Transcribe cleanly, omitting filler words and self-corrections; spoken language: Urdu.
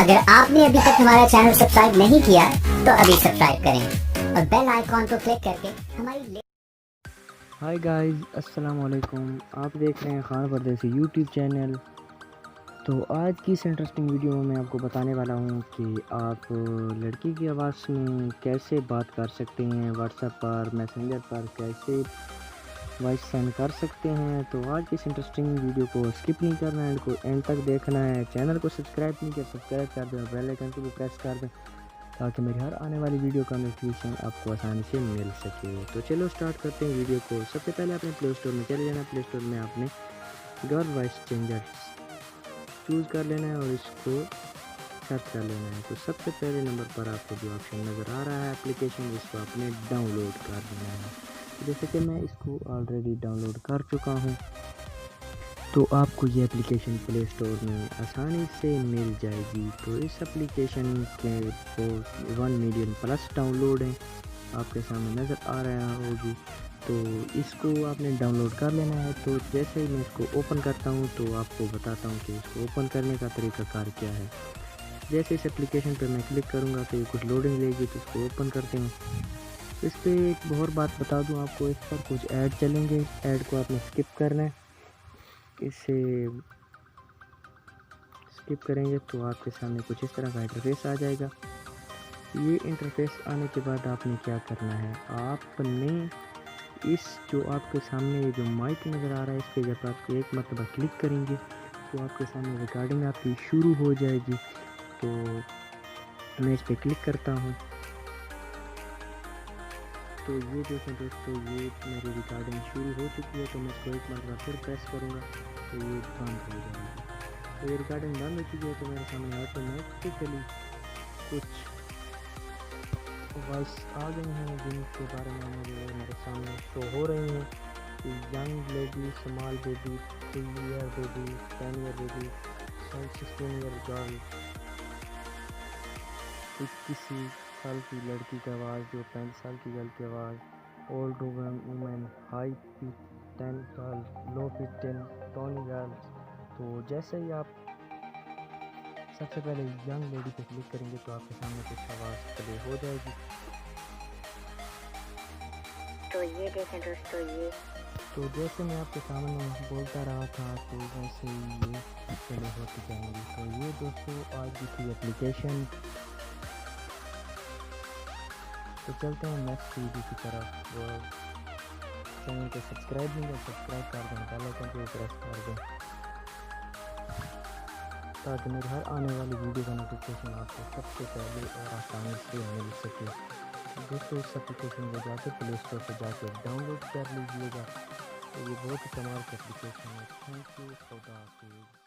اگر آپ نے ابھی تک ہمارا چینل سبسکرائب نہیں کیا تو ابھی سبسکرائب کریں اور بیل آئیکن کو کلک کر کے ہماری ہائی گائز، السلام علیکم۔ آپ دیکھ رہے ہیں خان پردیسی یوٹیوب چینل۔ تو آج کی اس انٹرسٹنگ ویڈیو میں آپ کو بتانے والا ہوں کہ آپ لڑکی کی آواز میں کیسے بات کر سکتے ہیں، واٹس ایپ پر، میسنجر پر کیسے وائس سینڈ کر سکتے ہیں۔ تو آج کی اس انٹرسٹنگ ویڈیو کو اسکپ نہیں کرنا ہے، اینڈ تک دیکھنا ہے۔ چینل کو سبسکرائب نہیں کیا سبسکرائب کر دیں اور بیل آئیکن کو بھی پریس کر دیں تاکہ میری ہر آنے والی ویڈیو کا نوٹیفیکیشن آپ کو آسانی سے مل سکے۔ تو چلو سٹارٹ کرتے ہیں ویڈیو کو۔ سب سے پہلے آپ نے پلے اسٹور میں چلے جانا۔ پلے اسٹور میں آپ نے گرل وائس چینجر چوز کر لینا ہے اور اس کو سرچ کر لینا ہے۔ تو سب سے پہلے نمبر پر آپ کو جو آپشن نظر آ رہا ہے اپلیکیشن، جس کو آپ نے ڈاؤن لوڈ کر دینا ہے۔ جیسے کہ میں اس کو آلریڈی ڈاؤن لوڈ کر چکا ہوں، تو آپ کو یہ اپلیکیشن پلے اسٹور میں آسانی سے مل جائے گی۔ تو اس اپلیکیشن کے 1 ملین پلس ڈاؤن لوڈ ہیں، آپ کے سامنے نظر آ رہا ہوگی۔ تو اس کو آپ نے ڈاؤن لوڈ کر لینا ہے۔ تو جیسے ہی میں اس کو اوپن کرتا ہوں تو آپ کو بتاتا ہوں کہ اس کو اوپن کرنے کا طریقہ کار کیا ہے۔ جیسے اس اپلیکیشن پہ میں کلک کروں گا تو یہ کچھ لوڈنگ لے گی، تو اس کو اوپن کرتے ہیں۔ اس پہ ایک اور بات بتا دوں آپ کو، اس پر کچھ ایڈ چلیں گے، ایڈ کو آپ نے اسکپ کرنا ہے۔ اسے اسکپ کریں گے تو آپ کے سامنے کچھ اس طرح کا انٹرفیس آ جائے گا۔ یہ انٹرفیس آنے کے بعد آپ نے کیا کرنا ہے، آپ نے اس جو آپ کے سامنے یہ جو مائک نظر آ رہا ہے، اس پہ جب آپ ایک مرتبہ کلک کریں گے تو آپ کے سامنے ریکارڈنگ آپ کی شروع ہو جائے گی۔ تو میں اس پہ کلک کرتا ہوں، تو یہ دیکھیں دوستو، یہ میری ریکارڈنگ شروع ہو چکی ہے۔ تو میں اس کو ایک مرتبہ پھر پریس کروں گا تو یہ بند ہو جائے گی۔ تو یہ ریکارڈنگ بند ہو چکی ہے، تو میرے سامنے آٹومیٹکلی کچھ وائس آ گئی ہیں جن کے بارے میں مجھے میرے سامنے شو ہو رہی ہیں کہ young lady, small baby, 3 year baby, 10 year baby, 16 year girl, کسی سال کی لڑکی کی آواز، جو 35 سال کی گرل کی آواز، old woman, high pitch 10 girl, low pitch 10 ٹونی گرل۔ تو جیسے ہی آپ سب سے پہلے ینگ لیڈی پہ کلک کریں گے تو آپ کے سامنے کچھ آواز پلے ہو جائے گی۔ تو یہ دیکھیں دوستو، یہ تو جیسے میں آپ کے سامنے بولتا رہا تھا تو ویسے ہی یہ پلے ہوتی جائیں گی۔ تو یہ دوستو آج کی تھی اپلیکیشن۔ تو چلتے ہیں نیکسٹ ویڈیو کی طرف۔ چینل کو سبسکرائب نہیں کر سبسکرائب کر دیں، بیل آئیکن کو پریس کر دیں تاکہ میری ہر آنے والی ویڈیو کا نوٹیفیکیشن آپ کو سب سے پہلے اور آسانی سے مل سکے۔ دوستو اس اپلیکیشن کو جا کے پلے اسٹور سے جا کے ڈاؤن لوڈ کر لیجیے گا۔ یہ بہت ہی کمال کی اپلیکیشن ہے۔ تھینک یو، خدا حافظ۔